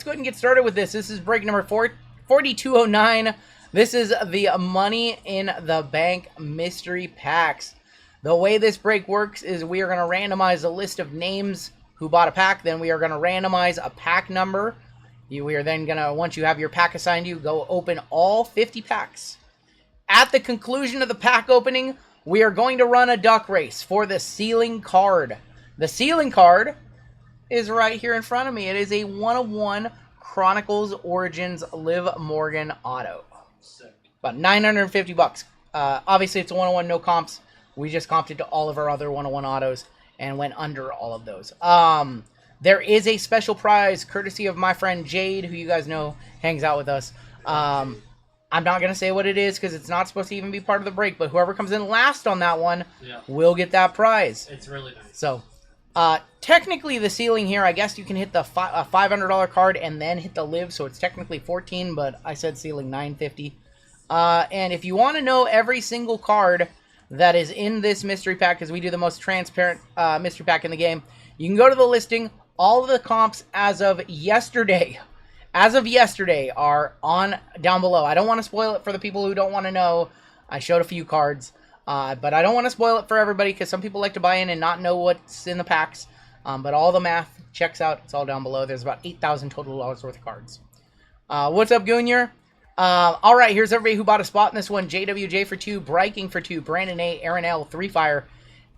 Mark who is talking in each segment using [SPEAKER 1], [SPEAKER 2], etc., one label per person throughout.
[SPEAKER 1] Let's go ahead and get started with this. This is break number 4209. This is the Money in the Bank mystery packs. The way this break works is we are going to randomize a list of names who bought a pack. Then we are going to randomize a pack number. We are then going to, once you have your pack assigned to you, go open all 50 packs. At the conclusion of the pack opening, we are going to run a duck race for the ceiling card. The ceiling card is right here in front of me. It is a 101 Chronicles Origins Liv Morgan auto.
[SPEAKER 2] Sick.
[SPEAKER 1] About 950 bucks. Obviously, it's a 101, no comps. We just comped it to all of our other 101 autos and went under all of those. There is a special prize courtesy of my friend Jade, who you guys know hangs out with us. I'm not going to say what it is because it's not supposed to even be part of the break, but whoever comes in last on that one will get that prize.
[SPEAKER 2] It's really nice.
[SPEAKER 1] So, technically the ceiling here, I guess you can hit the $500 card and then hit the live, so it's technically 14, but I said ceiling 950. And if you want to know every single card that is in this mystery pack, because we do the most transparent mystery pack in the game, you can go to the listing. All of the comps as of yesterday are on down below. I don't want to spoil it for the people who don't want to know. I showed a few cards. But I don't want to spoil it for everybody because some people like to buy in and not know what's in the packs. But all the math checks out. It's all down below. There's about 8,000 total dollars worth of cards. What's up, Goonier? All right, here's everybody who bought a spot in this one. JWJ for 2, Bryking for 2, Brandon A, Aaron L, 3 Fire,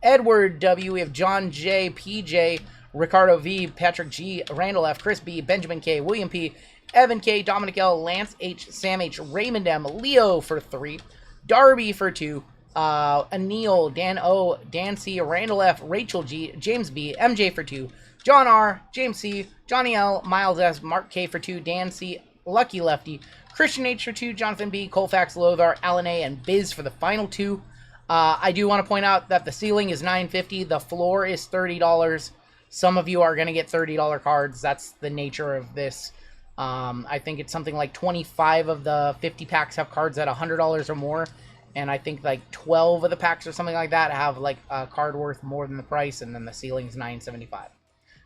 [SPEAKER 1] Edward W, we have John J, PJ, Ricardo V, Patrick G, Randall F, Chris B, Benjamin K, William P, Evan K, Dominic L, Lance H, Sam H, Raymond M, Leo for 3, Darby for 2, Anil, Dan O, Dan C, Randall F, Rachel G, James B, MJ for 2, John R, James C, Johnny L, Miles S, Mark K for 2, Dan C, Lucky Lefty, Christian H for 2, Jonathan B, Colfax, Lothar, Alan A, and Biz for the final 2. I do want to point out that the ceiling is $9.50, the floor is $30. Some of you are going to get $30 cards. That's the nature of this. I think it's something like 25 of the 50 packs have cards at $100 or more. And I think like 12 of the packs or something like that have like a card worth more than the price. And then the ceiling is $9.75.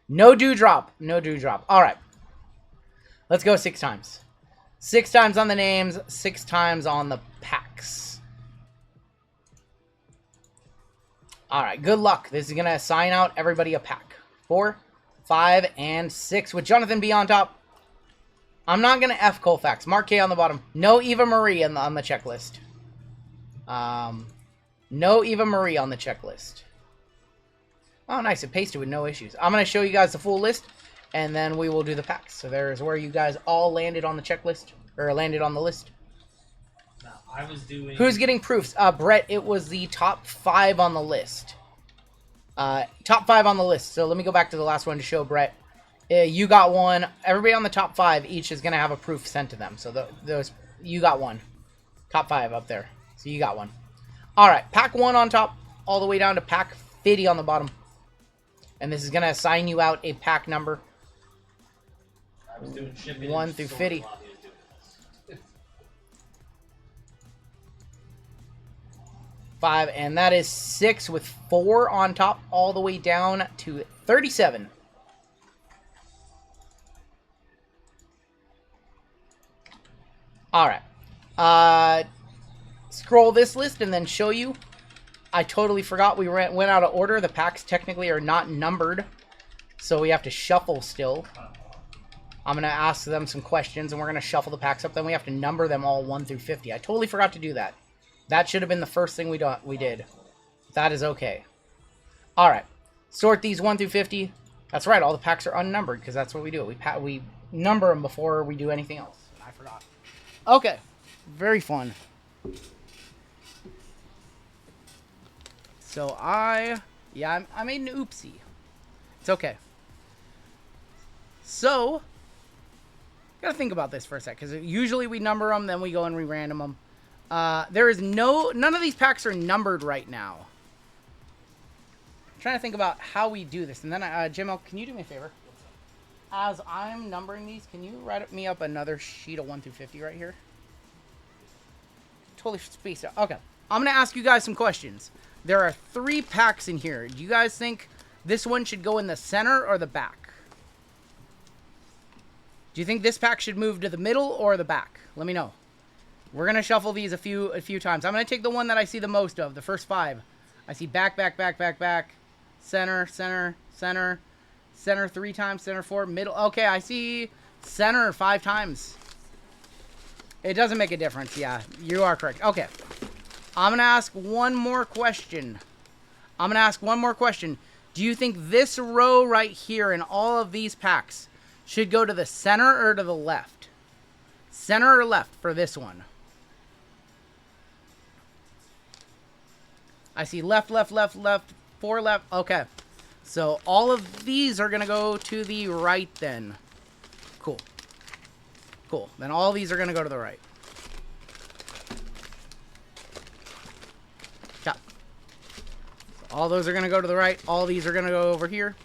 [SPEAKER 1] No dewdrop. No dewdrop. All right. Let's go 6 times. 6 times on the names. 6 times on the packs. All right. Good luck. This is going to assign out everybody a pack. 4, 5, and 6 with Jonathan B on top. I'm not going to F Colfax. Mark K on the bottom. No Eva Marie on the checklist. No Eva Marie on the checklist. Oh, nice. It pasted with no issues. I'm going to show you guys the full list, and then we will do the packs. So there's where you guys all landed on the checklist, or landed on the list.
[SPEAKER 2] No, I was doing...
[SPEAKER 1] Who's getting proofs? Brett, it was the top 5 on the list. Top 5 on the list. So let me go back to the last one to show Brett. You got one. Everybody on the top 5 each is going to have a proof sent to them. So those, you got one. Top 5 up there. So you got one. All right, pack 1 on top, all the way down to pack 50 on the bottom. And this is going to assign you out a pack number.
[SPEAKER 2] I was doing shipping
[SPEAKER 1] 1 through 50. 5, and that is 6 with 4 on top, all the way down to 37. All right. Scroll this list and then show you. I totally forgot we went out of order. The packs technically are not numbered, so we have to shuffle still. I'm going to ask them some questions, and we're going to shuffle the packs up. Then we have to number them all 1 through 50. I totally forgot to do that. That should have been the first thing we did. That is okay. All right. Sort these 1 through 50. That's right. All the packs are unnumbered because that's what we do. We number them before we do anything else. I forgot. Okay. Very fun. So I made an oopsie. It's okay. So, gotta think about this for a sec, because usually we number them, then we go and re-random them. None of these packs are numbered right now. I'm trying to think about how we do this. And then, Jimmo, can you do me a favor? As I'm numbering these, can you write me up another sheet of 1 through 50 right here? Totally spaced out. Okay. I'm going to ask you guys some questions. There are 3 packs in here. Do you guys think this one should go in the center or the back? Do you think this pack should move to the middle or the back? Let me know. We're going to shuffle these a few times. I'm going to take the one that I see the most of, the first 5. I see back, back, back, back, back, center, center, center, center 3 times, center 4, middle. Okay, I see center 5 times. It doesn't make a difference. Yeah, you are correct. Okay. I'm going to ask one more question. Do you think this row right here in all of these packs should go to the center or to the left? Center or left for this one? I see left, left, left, left, 4 left. Okay. So all of these are going to go to the right then. Cool. Cool. Then all these are going to go to the right. Chop. So all those are going to go to the right. All these are going to go over here.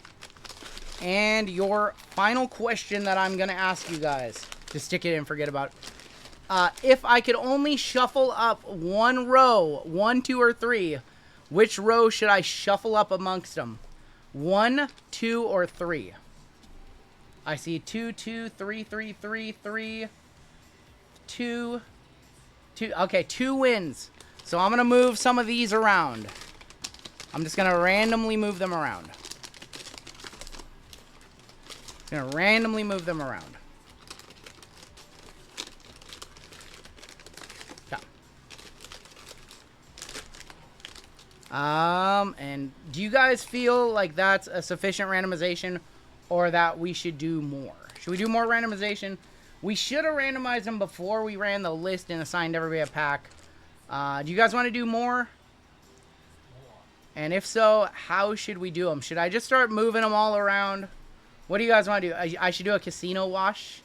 [SPEAKER 1] And your final question that I'm going to ask you guys. Just stick it in, forget about it. If I could only shuffle up one row, 1, 2, or 3, which row should I shuffle up amongst them? 1, 2, or 3? I see 2, 2, 3, 3, 3, 3, 2, 2. Okay, 2 wins. So I'm going to move some of these around. I'm just going to randomly move them around. And do you guys feel like that's a sufficient randomization or that we should do more? Should we do more randomization? We should have randomized them before we ran the list and assigned everybody a pack. Do you guys want to do more? And if so, how should we do them? Should I just start moving them all around? What do you guys want to do? I should do a casino wash.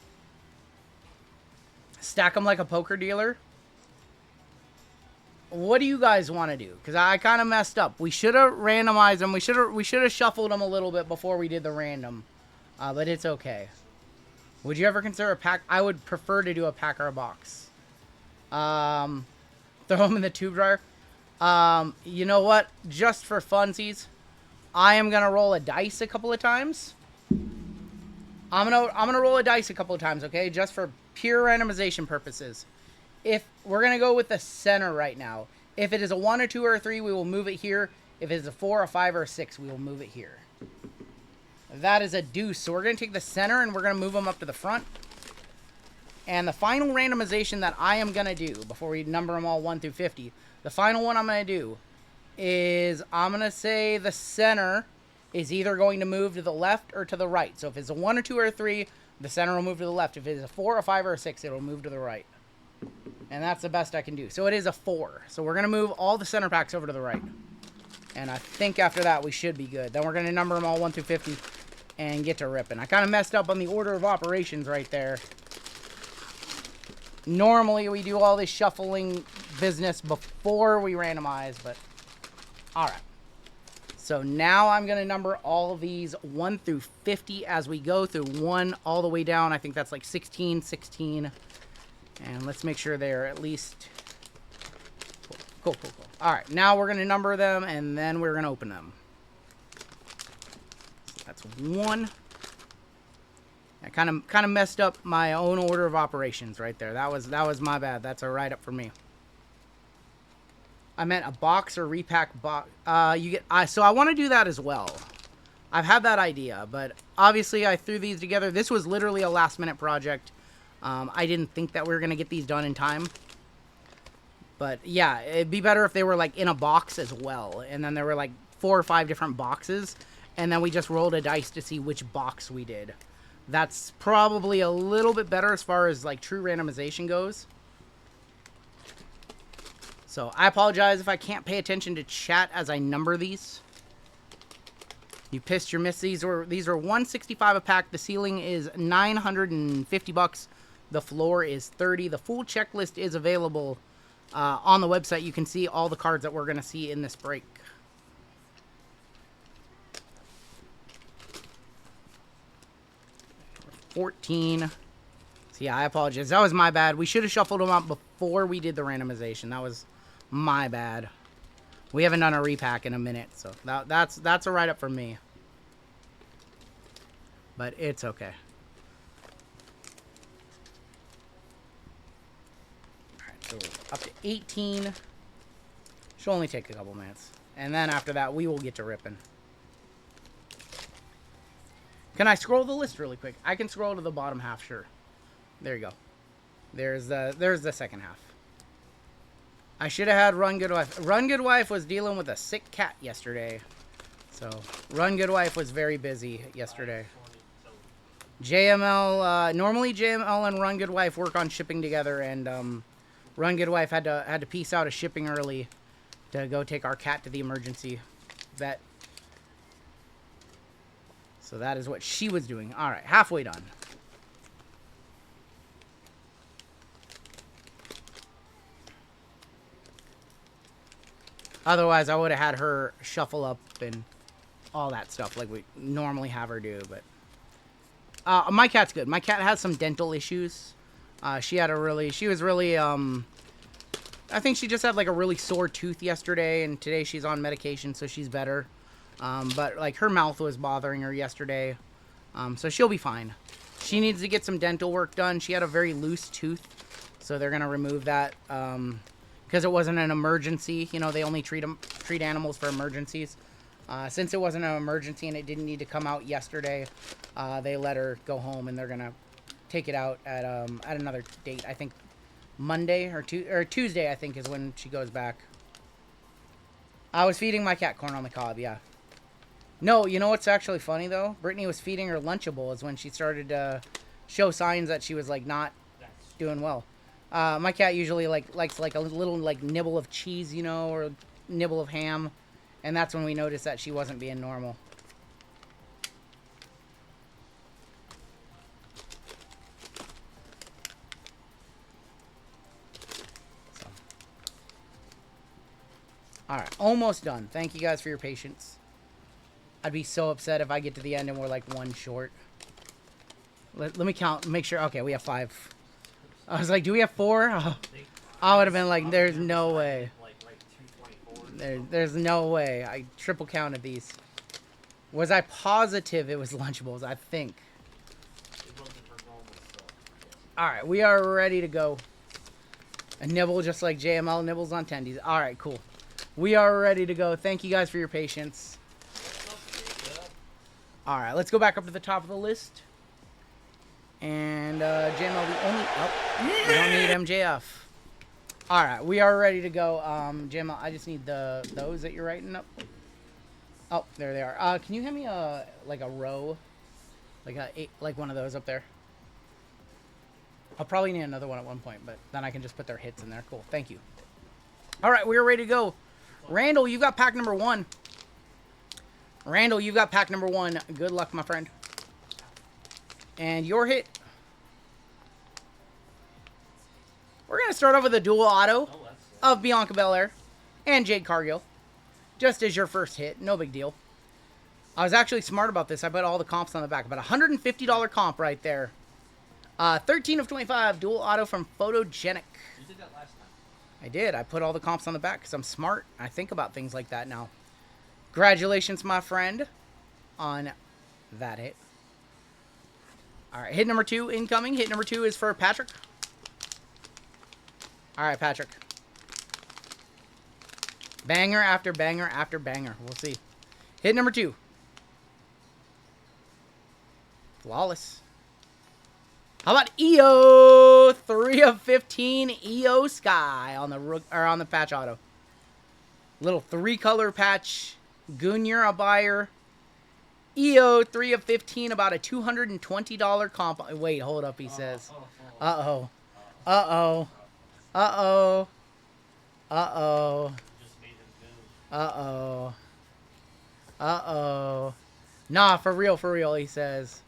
[SPEAKER 1] Stack them like a poker dealer. What do you guys want to do? Because I kind of messed up. We should have randomized them. We should have shuffled them a little bit before we did the random. But it's okay. Would you ever consider a pack? I would prefer to do a pack or a box. Throw them in the tube dryer. You know what? Just for funsies, I am gonna roll a dice a couple of times. I'm gonna roll a dice a couple of times, okay? Just for pure randomization purposes. If we're going to go with the center right now. If it is a 1, or 2, or a 3, we will move it here. If it is a 4, a 5, or a 6, we will move it here. That is a deuce. So we're going to take the center and we're going to move them up to the front. And the final randomization that I am going to do, before we number them all 1 through 50, the final one I'm going to do is I'm going to say the center is either going to move to the left or to the right. So if it's a 1, or 2, or a 3, the center will move to the left. If it is a 4, a 5, or a 6, it will move to the right. And that's the best I can do. So it is a 4. So we're going to move all the center packs over to the right. And I think after that we should be good. Then we're going to number them all 1 through 50 and get to ripping. I kind of messed up on the order of operations right there. Normally we do all this shuffling business before we randomize, but alright. So now I'm going to number all of these 1 through 50 as we go through 1 all the way down. I think that's like 16, 16. And let's make sure they're at least... Cool. Alright, now we're going to number them, and then we're going to open them. That's 1. I kind of messed up my own order of operations right there. That was my bad. That's a write-up for me. I meant a box or repack box. So I want to do that as well. I've had that idea, but obviously I threw these together. This was literally a last-minute project. I didn't think that we were going to get these done in time. But yeah, it'd be better if they were like in a box as well. And then there were like 4 or 5 different boxes. And then we just rolled a dice to see which box we did. That's probably a little bit better as far as like true randomization goes. So I apologize if I can't pay attention to chat as I number these. You pissed your miss. These are $165 a pack. The ceiling is $950. The floor is $30. The full checklist is available on the website. You can see all the cards that we're going to see in this break. $14. So yeah, I apologize. That was my bad. We should have shuffled them up before we did the randomization. That was my bad. We haven't done a repack in a minute, so that's a write-up from me. But it's okay. So up to 18. She'll only take a couple minutes. And then after that, we will get to ripping. Can I scroll the list really quick? I can scroll to the bottom half, sure. There you go. There's the second half. I should have had Run Good Wife. Run Good Wife was dealing with a sick cat yesterday. So, Run Good Wife was very busy yesterday. JML, normally JML and Run Good Wife work on shipping together, and Run Good Wife had to piece out a shipping early to go take our cat to the emergency vet. So that is what she was doing. All right, halfway done. Otherwise, I would have had her shuffle up and all that stuff like we normally have her do. But my cat's good. My cat has some dental issues. She was really, I think she just had like a really sore tooth yesterday, and today she's on medication, so she's better. But like her mouth was bothering her yesterday, so she'll be fine. She needs to get some dental work done. She had a very loose tooth, so they're gonna remove that because it wasn't an emergency. You know, they only treat animals for emergencies. Since it wasn't an emergency and it didn't need to come out yesterday, they let her go home, and they're gonna take it out at another date. I think Monday or Tuesday. I think is when she goes back. I was feeding my cat corn on the cob. Yeah. No, you know what's actually funny though? Brittany was feeding her Lunchables when she started to show signs that she was like not doing well. My cat usually likes like a little like nibble of cheese, you know, or nibble of ham, and that's when we noticed that she wasn't being normal. So. All right, almost done. Thank you guys for your patience. I'd be so upset if I get to the end and we're like one short. Let me count, make sure. Okay, we have 5. I was like, do we have 4? Oh, I would have been like, there's no way. There's no way. I triple counted these. Was I positive it was Lunchables? I think. Alright, we are ready to go. A nibble just like JML nibbles on tendies. Alright, cool. We are ready to go. Thank you guys for your patience. Alright, let's go back up to the top of the list. And JML, we don't need MJF. Alright, we are ready to go. JML, I just need those that you're writing up. Oh, there they are. Can you hand me like a row? Like one of those up there? I'll probably need another one at one point, but then I can just put their hits in there. Cool, thank you. Alright, we are ready to go. Randall, you've got pack number 1. Randall, you've got pack number 1. Good luck, my friend. And your hit. We're going to start off with a dual auto of Bianca Belair and Jade Cargill. Just as your first hit. No big deal. I was actually smart about this. I put all the comps on the back. About $150 comp right there. 13 of 25. Dual auto from Photogenic.
[SPEAKER 2] You did that last time.
[SPEAKER 1] I did. I put all the comps on the back because I'm smart. I think about things like that now. Congratulations, my friend, on that hit. All right, hit number 2 incoming. Hit number 2 is for Patrick. All right, Patrick. Banger after banger after banger. We'll see. Hit number 2. Flawless. How about EO? 3 of 15 EO Sky on the patch auto. Little 3-color patch. Gunyer, a buyer. EO, 3 of 15, about a $220 comp. Wait, hold up, he says. Uh-oh. Uh-oh. Uh-oh. Uh-oh. Uh-oh. Uh-oh. Nah, for real, he says.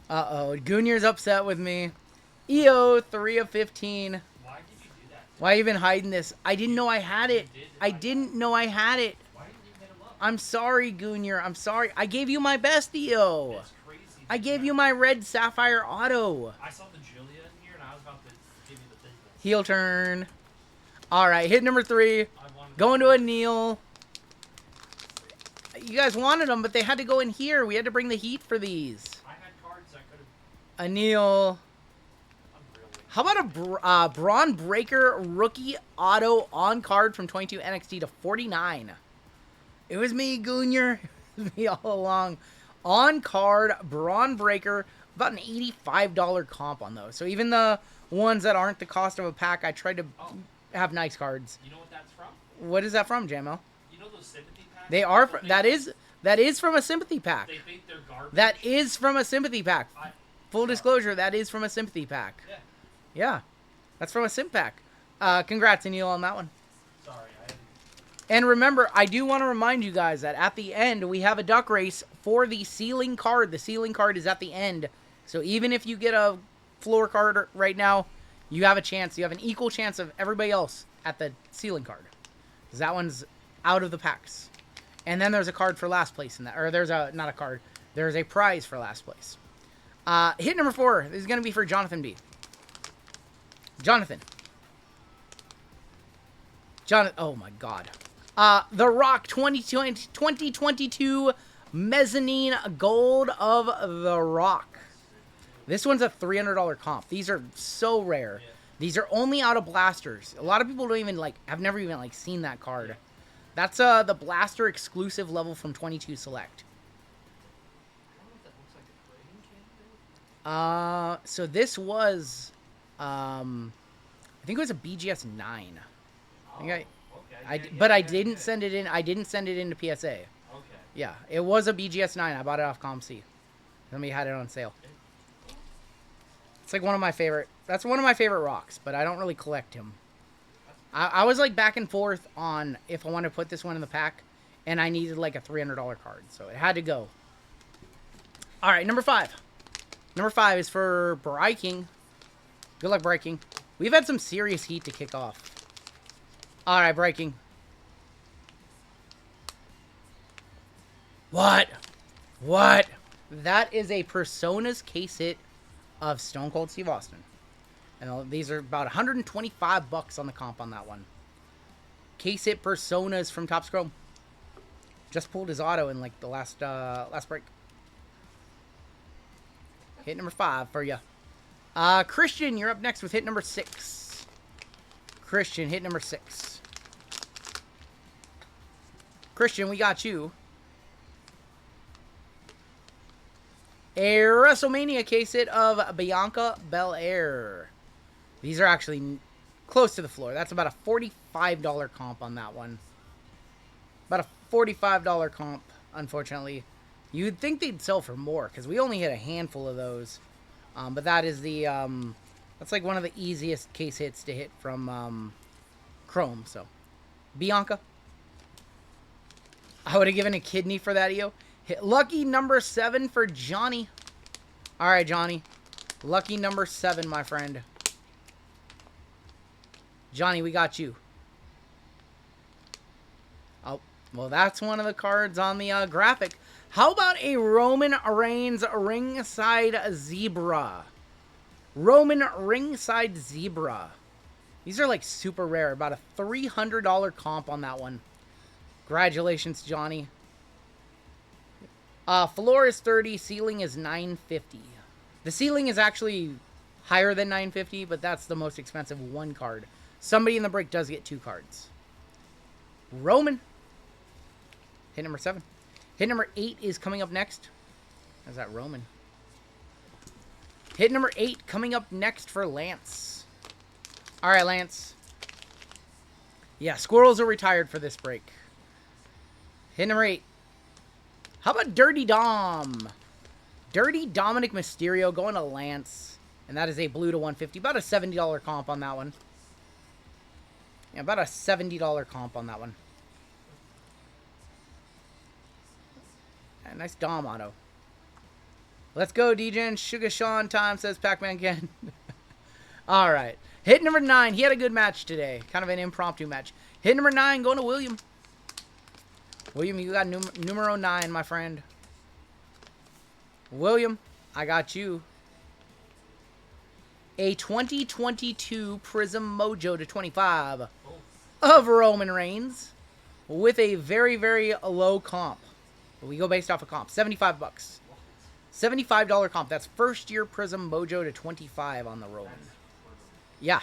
[SPEAKER 1] Uh-oh. Gunyer's upset with me. EO, 3 of 15.
[SPEAKER 2] Why did you do that?
[SPEAKER 1] Why even hiding this? I didn't know I had it. I didn't know I had it.
[SPEAKER 2] Why didn't you hit him up?
[SPEAKER 1] I'm sorry, Gunyer. I'm sorry. I gave you my best EO.
[SPEAKER 2] That's crazy.
[SPEAKER 1] I gave you my red sapphire auto.
[SPEAKER 2] I saw the Julia in here, and I was about to give you the business.
[SPEAKER 1] Heel turn. All right, hit number 3.
[SPEAKER 2] I wanted
[SPEAKER 1] Going to a Neil. You guys wanted them, but they had to go in here. We had to bring the heat for these.
[SPEAKER 2] I had cards I could have.
[SPEAKER 1] A Neil.
[SPEAKER 2] I'm really.
[SPEAKER 1] How about a Braun Breaker rookie auto on card from 22 NXT to 49? It was me, Goonier. It was me all along. On card, Braun Breaker, about an $85 comp on those. So even the ones that aren't the cost of a pack, I tried to have nice cards.
[SPEAKER 2] You know what that's from?
[SPEAKER 1] What is that from, JML?
[SPEAKER 2] You know those sympathy packs?
[SPEAKER 1] They are. That is from a sympathy pack.
[SPEAKER 2] They think they're garbage.
[SPEAKER 1] That is from a sympathy pack. Full disclosure, that is from a sympathy pack.
[SPEAKER 2] Yeah.
[SPEAKER 1] Yeah, that's from a simp pack. Congrats, Anil, on that one.
[SPEAKER 2] Sorry, I didn't.
[SPEAKER 1] And remember, I do want to remind you guys that at the end, we have a duck race for the ceiling card. The ceiling card is at the end. So even if you get a floor card right now, you have a chance. You have an equal chance of everybody else at the ceiling card. Because that one's out of the packs. And then there's a card for last place in that. Or there's not a card. There's a prize for last place. Hit number 4. This is going to be for Jonathan B. Jonathan. Oh my god. The Rock 2022 Mezzanine Gold of The Rock. This one's a $300 comp. These are so rare.
[SPEAKER 2] Yeah.
[SPEAKER 1] These are only out of blasters. A lot of people don't even have never even seen that card. That's the blaster exclusive level from 22 Select.
[SPEAKER 2] I don't know if that looks like a grading candidate.
[SPEAKER 1] So this was I think it was a BGS 9.
[SPEAKER 2] Okay.
[SPEAKER 1] I didn't send it in. I didn't send it into PSA.
[SPEAKER 2] Okay.
[SPEAKER 1] Yeah, it was a BGS 9. I bought it off ComC. Somebody had it on sale. It's like one of my favorite. That's one of my favorite rocks, but I don't really collect him. I was like back and forth on if I wanted to put this one in the pack, and I needed like a $300 card, so it had to go. All right, number 5. Number 5 is for Breaking. Good luck, Breaking. We've had some serious heat to kick off. All right, Breaking. What? That is a Personas case hit of Stone Cold Steve Austin. And these are about $125 on the comp on that one. Case hit Personas from Topps Chrome. Just pulled his auto in like the last break. Hit number 5 for you. Christian, you're up next with hit number 6. Christian, hit number 6. Christian, we got you. A WrestleMania case hit of Bianca Belair. These are actually close to the floor. That's about a $45 comp on that one. About a $45 comp, unfortunately. You'd think they'd sell for more, because we only hit a handful of those. But that is the, that's like one of the easiest case hits to hit from Chrome, so. Bianca. I would have given a kidney for that, EO. Hit lucky number 7 for Johnny. All right, Johnny. Lucky number 7, my friend. Johnny, we got you. Oh, well, that's one of the cards on the graphic. How about a Roman Reigns ringside zebra? Roman ringside zebra. These are like super rare. About a $300 comp on that one. Congratulations, Johnny. Floor is 30. Ceiling is 950. The ceiling is actually higher than 950, but that's the most expensive one card. Somebody in the break does get 2 cards. Roman. Hit number 7. Hit number 8 is coming up next. How's that, Roman? Hit number 8 coming up next for Lance. All right, Lance. Yeah, squirrels are retired for this break. Hit number 8. How about Dirty Dom? Dirty Dominic Mysterio going to Lance. And that is a blue to 150. About a $70 comp on that one. Yeah, about a $70 comp on that one. Yeah, nice Dom auto. Let's go, DJ. Sugar Sean time, says Pac-Man Ken. All right. Hit number 9. He had a good match today. Kind of an impromptu match. Hit number 9 going to William. William, you got numero 9, my friend. William, I got you. A 2022 Prism Mojo to 25 of Roman Reigns with a very, very low comp. We go based off of comp. $75. $75 comp. That's first year Prism Mojo to 25 on the Roman. Yeah.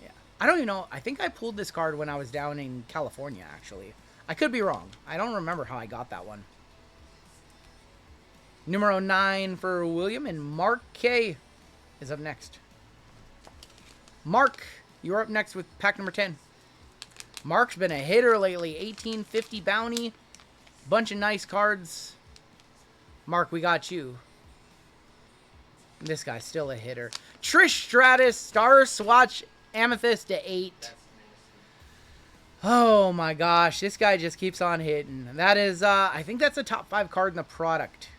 [SPEAKER 1] Yeah. I don't even know. I think I pulled this card when I was down in California, actually. I could be wrong. I don't remember how I got that one. Numero 9 for William, and Mark K is up next. Mark, you're up next with pack number 10. Mark's been a hitter lately. 1850 bounty. Bunch of nice cards. Mark, we got you. This guy's still a hitter. Trish Stratus, Star Swatch, Amethyst to 8. Oh my gosh, this guy just keeps on hitting. That is, I think that's a top 5 card in the product.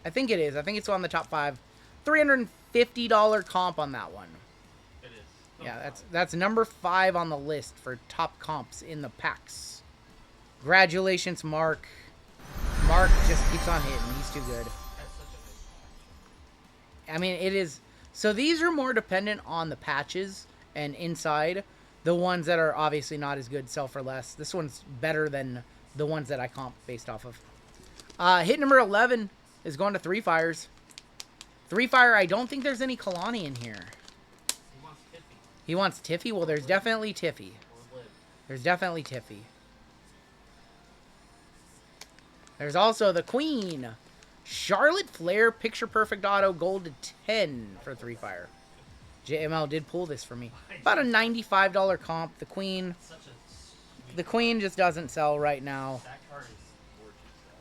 [SPEAKER 1] I think it is. I think it's on the top 5. $350 comp on that one.
[SPEAKER 2] It is.
[SPEAKER 1] Yeah, that's number 5 on the list for top comps in the packs. Congratulations, Mark. Mark just keeps on hitting. He's too good. I mean, it is. So these are more dependent on the patches and inside. The ones that are obviously not as good sell for less. This one's better than the ones that I comp based off of. Hit number 11 is going to Three Fires. Three Fire, I don't think there's any Kalani in here.
[SPEAKER 2] He wants Tiffy.
[SPEAKER 1] He wants Tiffy? Well, there's definitely Tiffy. There's definitely Tiffy. There's also the Queen. Charlotte Flair, Picture Perfect Auto, gold to 10 for Three Fire. JML did pull this for me. About a $95 comp. The Queen. The Queen just doesn't sell right now.
[SPEAKER 2] That card is gorgeous,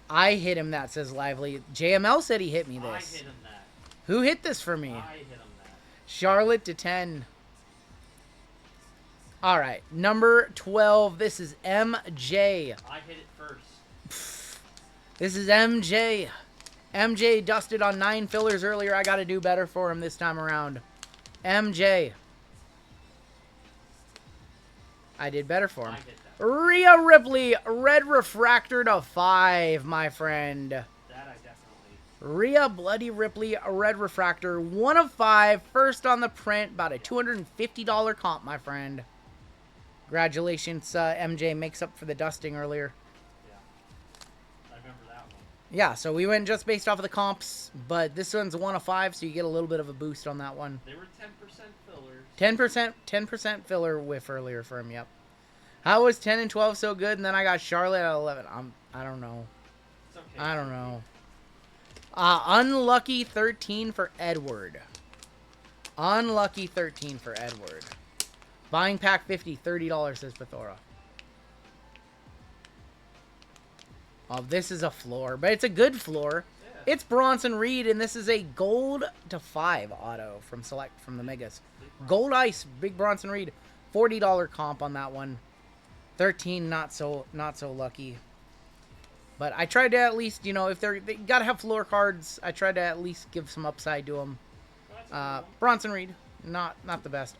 [SPEAKER 2] though.
[SPEAKER 1] I hit him that, says Lively. JML said he hit me
[SPEAKER 2] I
[SPEAKER 1] this.
[SPEAKER 2] hit him that.
[SPEAKER 1] Who hit this for me?
[SPEAKER 2] I hit him that.
[SPEAKER 1] Charlotte to 10. All right, number 12. This is MJ.
[SPEAKER 2] I hit it first.
[SPEAKER 1] This is MJ. MJ dusted on 9 fillers earlier. I got to do better for him this time around. MJ. I did better for him.
[SPEAKER 2] I hit that.
[SPEAKER 1] Rhea Ripley, red refractor to 5, my friend.
[SPEAKER 2] That I definitely.
[SPEAKER 1] Rhea Bloody Ripley, a red refractor, 1 of 5, first on the print, about a $250 comp, my friend. Congratulations, MJ makes up for the dusting earlier.
[SPEAKER 2] Yeah. I remember that one.
[SPEAKER 1] Yeah, so we went just based off of the comps, but this one's 1 of 5, so you get a little bit of a boost on that one.
[SPEAKER 2] They were 10% fillers.
[SPEAKER 1] 10% filler whiff earlier for him, yep. How was 10 and 12 so good, and then I got Charlotte at 11? I don't know.
[SPEAKER 2] It's okay.
[SPEAKER 1] I don't know. Unlucky 13 for Edward. Unlucky 13 for Edward. Buying pack 50, $30, says Bethora. Oh, this is a floor, but it's a good floor.
[SPEAKER 2] Yeah.
[SPEAKER 1] It's Bronson Reed, and this is a gold to 5 auto from Select from the Megas. Gold Ice, Big Bronson Reed, $40 comp on that one. 13, not so lucky. But I tried to at least, you know, if they gotta have floor cards, I tried to at least give some upside to them. Bronson Reed, not the best.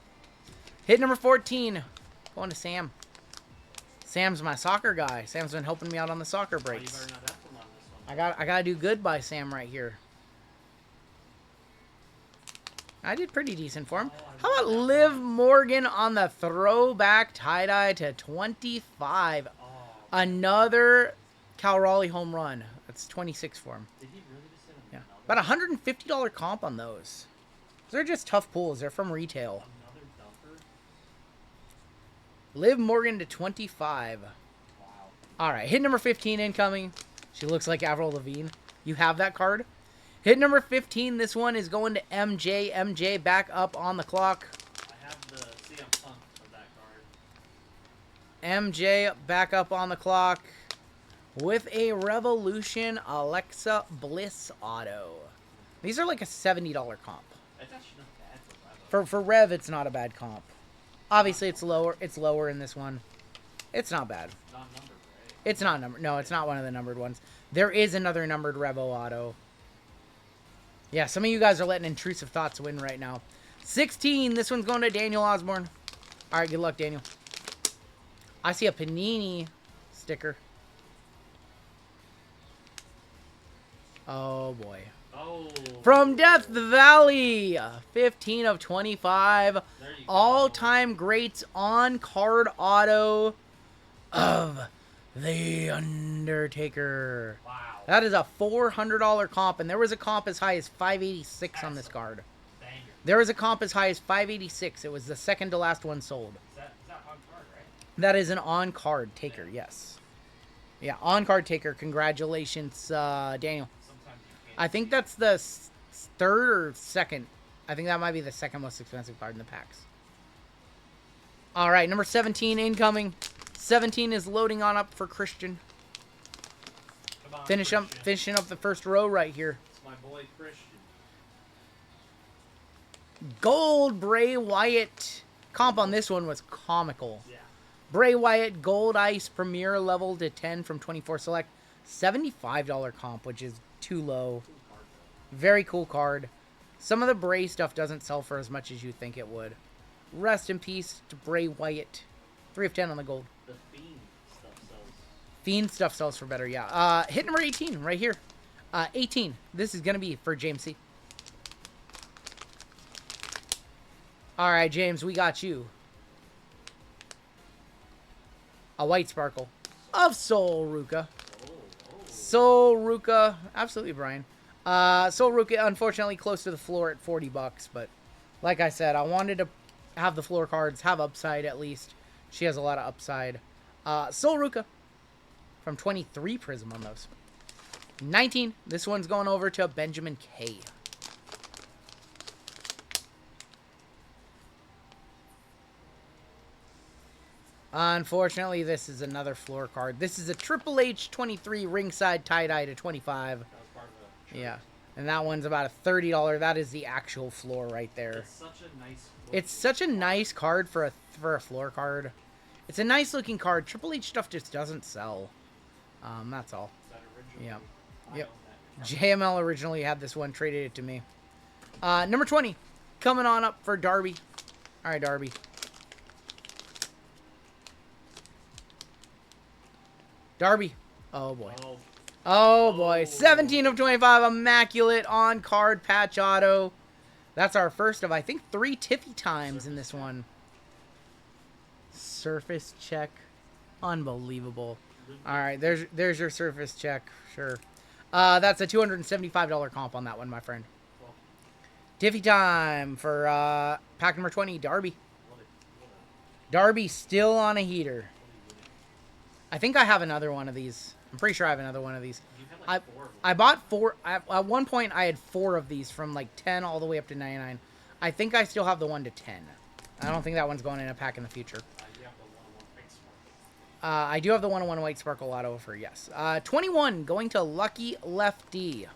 [SPEAKER 1] Hit number 14, going to Sam. Sam's my soccer guy. Sam's been helping me out on the soccer breaks.
[SPEAKER 2] You better not F him on this one.
[SPEAKER 1] I gotta do good by Sam right here. I did pretty decent for him. How about Liv Morgan on the throwback tie-dye to 25?
[SPEAKER 2] Oh,
[SPEAKER 1] Another Cal Raleigh home run. That's 26 for him.
[SPEAKER 2] did he really just hit him?
[SPEAKER 1] Yeah, about $150 comp on those. They're just tough pulls. They're from retail.
[SPEAKER 2] Another dumper?
[SPEAKER 1] Liv Morgan to 25.
[SPEAKER 2] Wow.
[SPEAKER 1] All right, hit number 15 incoming. She looks like Avril Lavigne. You have that card? Hit number 15. This one is going to MJ. MJ back up on the clock.
[SPEAKER 2] I have the CM Punk of that card.
[SPEAKER 1] MJ back up on the clock with a Revolution Alexa Bliss auto. These are like a $70 comp.
[SPEAKER 2] That's actually not bad for Revo.
[SPEAKER 1] For Rev, it's not a bad comp. Obviously, it's lower. It's lower in this one. It's not bad.
[SPEAKER 2] Not numbered, right?
[SPEAKER 1] It's not numbered. No, it's not one of the numbered ones. There is another numbered Revo auto. Yeah, some of you guys are letting Intrusive Thoughts win right now. 16. This one's going to Daniel Osborne. All right, good luck, Daniel. I see a Panini sticker. Oh, boy.
[SPEAKER 2] Oh.
[SPEAKER 1] From Death Valley. 15 of 25.
[SPEAKER 2] There you go.
[SPEAKER 1] All-time greats on-card auto of The Undertaker.
[SPEAKER 2] Wow.
[SPEAKER 1] That is a $400 comp, and there was a comp as high as $586 on this card.
[SPEAKER 2] Banger.
[SPEAKER 1] There was a comp as high as 586. It was the second to last one sold.
[SPEAKER 2] Is that on card, right?
[SPEAKER 1] That is an on-card taker, yes. Yeah, on-card taker. Congratulations, Daniel.
[SPEAKER 2] Sometimes you can't.
[SPEAKER 1] I think that's the third or second. I think that might be the second most expensive card in the packs. All right, number 17 incoming. 17 is loading on up for Christian.
[SPEAKER 2] Come on,
[SPEAKER 1] Finishing up the first row right here.
[SPEAKER 2] It's my boy Christian.
[SPEAKER 1] Gold Bray Wyatt. Comp on this one was comical.
[SPEAKER 2] Yeah.
[SPEAKER 1] Bray Wyatt Gold Ice Premier level to 10 from 24 Select. $75 comp, which is too low.
[SPEAKER 2] Cool card, though.
[SPEAKER 1] Very cool card. Some of the Bray stuff doesn't sell for as much as you think it would. Rest in peace to Bray Wyatt. 3 of 10 on the gold.
[SPEAKER 2] The Fiend stuff sells.
[SPEAKER 1] Fiend stuff sells for better, yeah. Hit number 18 right here. 18. This is going to be for James C. All right, James, we got you. A white sparkle of Soul Ruka. Soul Ruka. Absolutely, Brian. Soul Ruka, unfortunately, close to the floor at $40. But like I said, I wanted to have the floor cards have upside at least. She has a lot of upside. Soul Ruka from 23 Prism on those. 19. This one's going over to Benjamin K. Unfortunately, this is another floor card. This is a Triple H 23 ringside tie-dye to 25.
[SPEAKER 2] That was part of the trade.
[SPEAKER 1] Yeah. And that one's about a $30. That is the actual floor right there.
[SPEAKER 2] It's such a nice.
[SPEAKER 1] It's such a nice card for a floor card. It's a nice looking card. Triple H stuff just doesn't sell. That's all.
[SPEAKER 2] That originally,
[SPEAKER 1] Yeah.
[SPEAKER 2] I
[SPEAKER 1] Yep.
[SPEAKER 2] own that.
[SPEAKER 1] JML originally had this one, traded it to me. Number 20, coming on up for Darby. All right, Darby. Darby. Oh, boy.
[SPEAKER 2] Oh,
[SPEAKER 1] Oh, boy. 17 of 25, immaculate on-card patch auto. That's our first of, I think, 3 Tiffy times in this one. Surface check. Unbelievable. All right, there's your surface check. Sure. That's a $275 comp on that one, my friend.
[SPEAKER 2] well,
[SPEAKER 1] Tiffy time for pack number 20, Darby.
[SPEAKER 2] what
[SPEAKER 1] Darby still on a heater.
[SPEAKER 2] a
[SPEAKER 1] I think I have another one of these. I'm pretty sure I have another one of these.
[SPEAKER 2] you had like 4 of them.
[SPEAKER 1] I bought 4. At one point, I had 4 of these from like 10 all the way up to 99. I think I still have the 1 to 10. I don't think that one's going in a pack in the future.
[SPEAKER 2] You have the 1-on-1 face mark.
[SPEAKER 1] I do have the 1-on-1 White Sparkle auto for yes. 21 going to Lucky Lefty.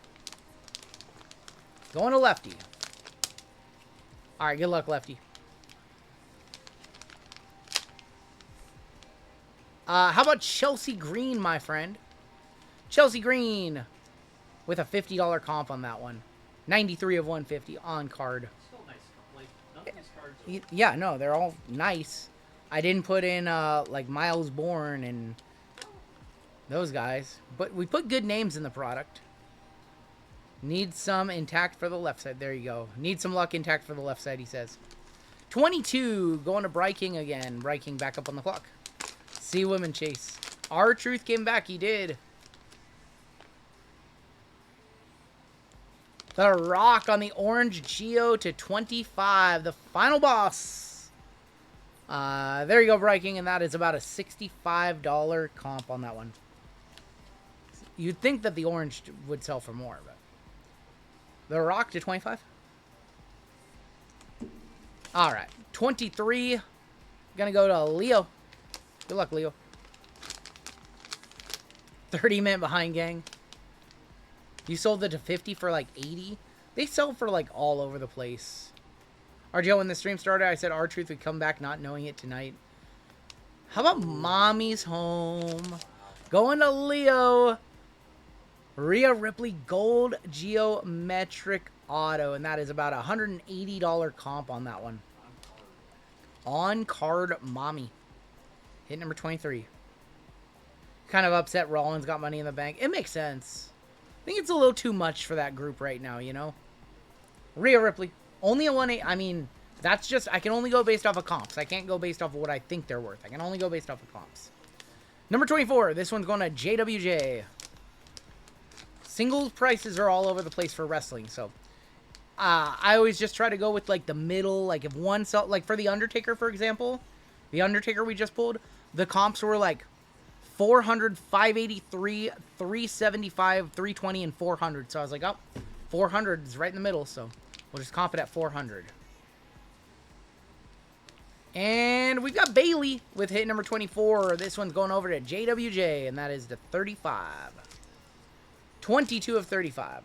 [SPEAKER 1] Going to Lefty. All right, good luck, Lefty. How about Chelsea Green, my friend? Chelsea Green with a $50 comp on that one. 93 of 150 on card.
[SPEAKER 2] Still nice. Like none of these cards. Are,
[SPEAKER 1] Yeah, no, they're all nice. I didn't put in like Miles Bourne and those guys, but we put good names in the product. Need some intact for the left side. There you go. Need some luck intact for the left side, he says. 22 going to Bryking again. Bryking back up on the clock. See women chase. R-Truth came back. He did. The Rock on the orange Geo to 25. The final boss. There you go, Bryking, and that is about a $65 comp on that one. You'd think that the orange would sell for more, but The Rock to 25. All right, 23. Gonna go to Leo. Good luck, Leo. 30-minute behind, gang. You sold it to 50 for like 80. They sell for like all over the place. RGL, when the stream started, I said R-Truth would come back not knowing it tonight. How about Mommy's Home? Going to Leo. Rhea Ripley Gold Geometric Auto. And that is about a $180 comp on that one. On card Mommy. Hit number 23. Kind of upset Rollins got money in the bank. It makes sense. I think it's a little too much for that group right now, you know? Rhea Ripley. Only a 1-8. I mean, that's just... I can only go based off of comps. I can't go based off of what I think they're worth. I can only go based off of comps. Number 24. This one's going to JWJ. Singles prices are all over the place for wrestling, so... I always just try to go with like the middle. Like if one sell, like for the Undertaker, for example, the Undertaker we just pulled, the comps were like 400, 583, 375, 320, and 400. So I was like, oh, 400 is right in the middle. So we'll just comp it at 400. And we've got Bailey with hit number 24. This one's going over to JWJ, and that is the 35. 22 of 35.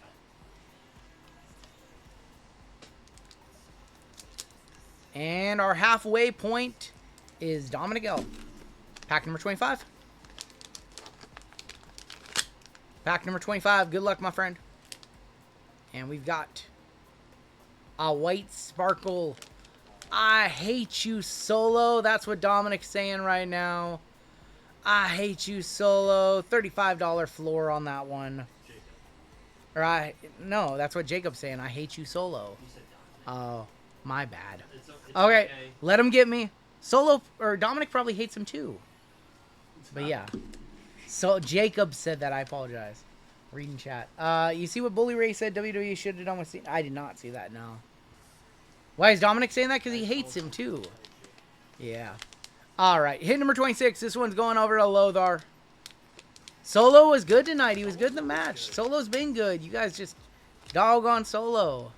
[SPEAKER 1] And our halfway point is Dominic L. Pack number 25. Pack number 25. Good luck, my friend. And we've got a white sparkle. I hate you, Solo. That's what Dominic's saying right now. I hate you, Solo. $35 floor on that one. Or no, that's what Jacob's saying. I hate you, Solo. Oh, my bad. It's okay, let him get me. Solo, or Dominic probably hates him too. But yeah. So Jacob said that. I apologize. Reading chat. You see what Bully Ray said WWE should have done with I did not see that, no. Why is Dominic saying that? Because he hates him too. Yeah. Alright. Hit number 26. This one's going over to Lothar. Solo was good tonight. He was good in the match. Solo's been good. You guys just dog on Solo.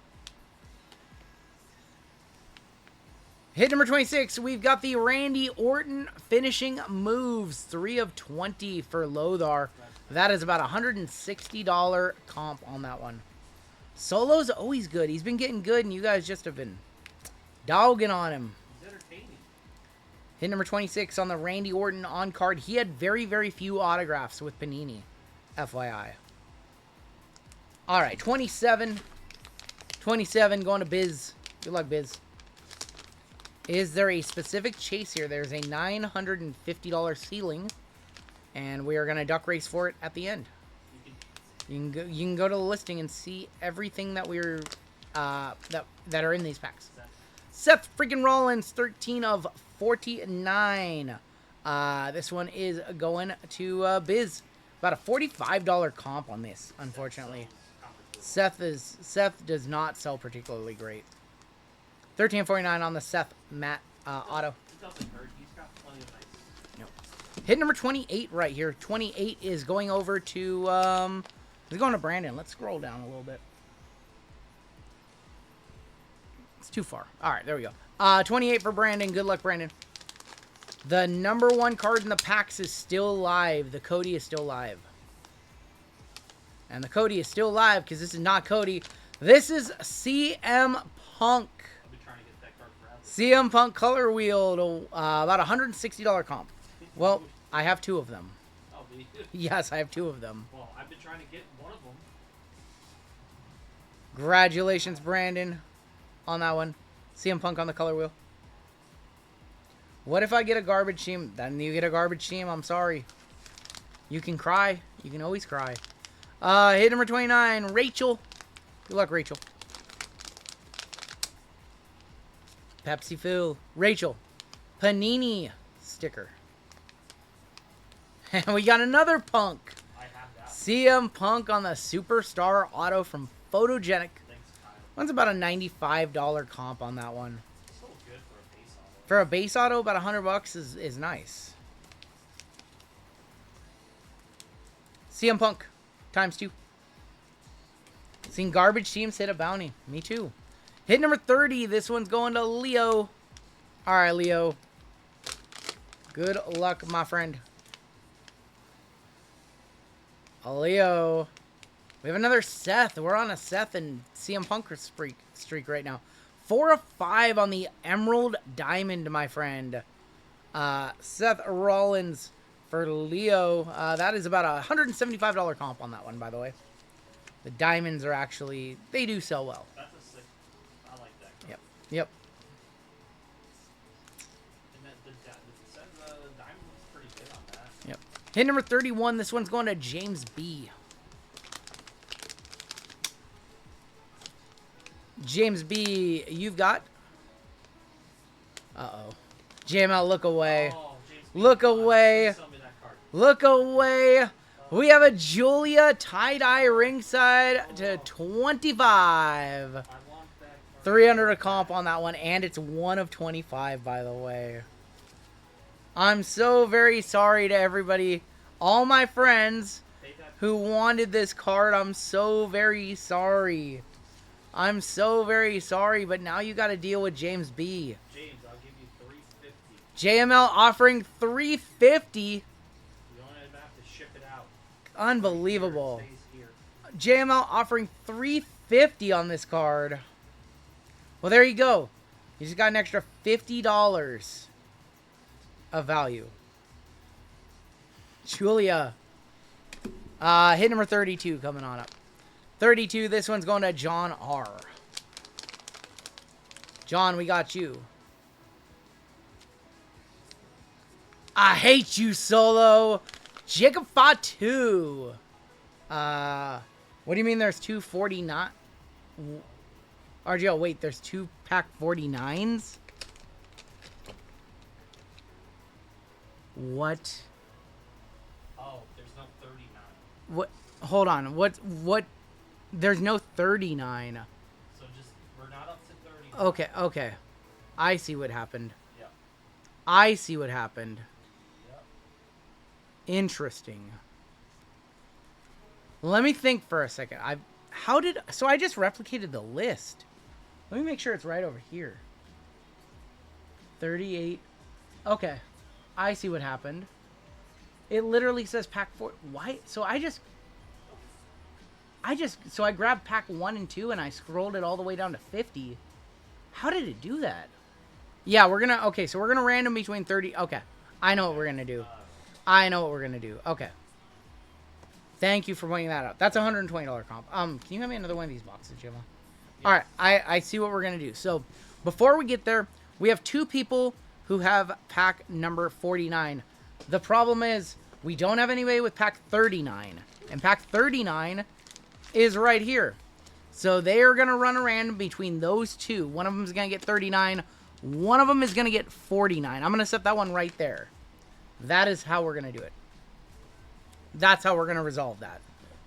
[SPEAKER 1] Hit number 26. We've got the Randy Orton finishing moves. 3 of 20 for Lothar. That is about $160 comp on that one. Solo's always good. He's been getting good, and you guys just have been dogging on him.
[SPEAKER 2] He's entertaining.
[SPEAKER 1] Hit number 26 on the Randy Orton on card. He had very, very few autographs with Panini. FYI. All right, 27. 27 going to Biz. Good luck, Biz. Is there a specific chase here? There's a $950 ceiling, and we are going to duck race for it at the end. You can go to the listing and see everything that we're that are in these packs. Seth freaking Rollins, 13 of 49. This one is going to Biz. About a $45 comp on this, unfortunately. Seth does not sell particularly great. 13.49 on the Seth Matt auto.
[SPEAKER 2] It doesn't hurt. He's got plenty of nice.
[SPEAKER 1] Nope. Hit number 28 right here. 28 is going over to it's going to Brandon. Let's scroll down a little bit. It's too far. All right, there we go. 28 for Brandon. Good luck, Brandon. The number 1 card in the packs is still live. The Cody is still live. And the Cody is still live because this is not Cody. This is CM Punk.
[SPEAKER 2] I've been trying to get that card forever.
[SPEAKER 1] CM Punk color wheel to about $160 comp. Well, I have 2 of them.
[SPEAKER 2] Oh, me too.
[SPEAKER 1] Yes, I have 2 of them.
[SPEAKER 2] Well, I've been trying to get one of them.
[SPEAKER 1] Congratulations, Brandon, on that one. CM Punk on the color wheel. What if I get a garbage team? Then you get a garbage team. I'm sorry. You can cry. You can always cry. Hit number 29, Rachel. Good luck, Rachel. Pepsi Phil. Rachel. Panini sticker. And we got another Punk.
[SPEAKER 2] I have that.
[SPEAKER 1] CM Punk on the Superstar Auto from Photogenic.
[SPEAKER 2] Thanks, Kyle.
[SPEAKER 1] One's about a $95 comp on that one.
[SPEAKER 2] So good for a base auto.
[SPEAKER 1] For a base auto, about $100 is nice. CM Punk ×2. Seen garbage teams hit a bounty. Me too. Hit number 30. This one's going to Leo. All right, Leo. Good luck, my friend. Leo. We have another Seth. We're on a Seth and CM Punk streak right now. 4 of 5 on the Emerald Diamond, my friend. Seth Rollins for Leo. That is about a $175 comp on that one, by the way. The diamonds are actually, they do sell well.
[SPEAKER 2] That's a sick. I like that card.
[SPEAKER 1] Yep. Yep.
[SPEAKER 2] And then the diamond looks pretty good on that.
[SPEAKER 1] Yep. Hit number 31. This one's going to James B. James B, you've got. Uh-oh. JML, look away.
[SPEAKER 2] Oh, James B.
[SPEAKER 1] Look away.
[SPEAKER 2] Please sell me that card.
[SPEAKER 1] Look away. We have a Julia tie-dye ringside to 25.
[SPEAKER 2] I want
[SPEAKER 1] 300 a comp on that one, and it's 1 of 25, by the way. I'm so very sorry to everybody, all my friends who wanted this card. I'm so very sorry. I'm so very sorry, but now you got to deal with James B.
[SPEAKER 2] James, I'll give you $350.
[SPEAKER 1] JML offering $350.
[SPEAKER 2] You don't even have to ship it out.
[SPEAKER 1] Unbelievable.
[SPEAKER 2] It stays here.
[SPEAKER 1] JML offering $350 on this card. Well, there you go. You just got an extra $50 of value. Julia. Hit number 32 coming on up. 32, this one's going to John R. John, we got you. I hate you, Solo. Jacob Fatu. What do you mean there's 249? RGL, wait, there's 2 pack 49s? What?
[SPEAKER 2] Oh, there's no 39.
[SPEAKER 1] What? Hold on. What? There's no 39.
[SPEAKER 2] So just, we're not up to 30.
[SPEAKER 1] Okay, okay. I see what happened.
[SPEAKER 2] Yep.
[SPEAKER 1] I see what happened.
[SPEAKER 2] Yep.
[SPEAKER 1] Interesting. Let me think for a second. So I just replicated the list. Let me make sure it's right over here. 38. Okay. I see what happened. It literally says pack 4. Why? So I grabbed pack 1 and 2 and I scrolled it all the way down to 50. How did it do that? Yeah, okay, so we're gonna random between 30. Okay. I know what we're gonna do. Okay. Thank you for pointing that out. That's a $120 comp. Can you have me another one of these boxes, Jimmo? Yeah. Alright, I see what we're gonna do. So before we get there, we have 2 people who have pack number 49. The problem is we don't have anybody with pack 39. And pack 39 is right here. So they are going to run a random between those 2. One of them is going to get 39. One of them is going to get 49. I'm going to set that one right there. That is how we're going to do it. That's how we're going to resolve that.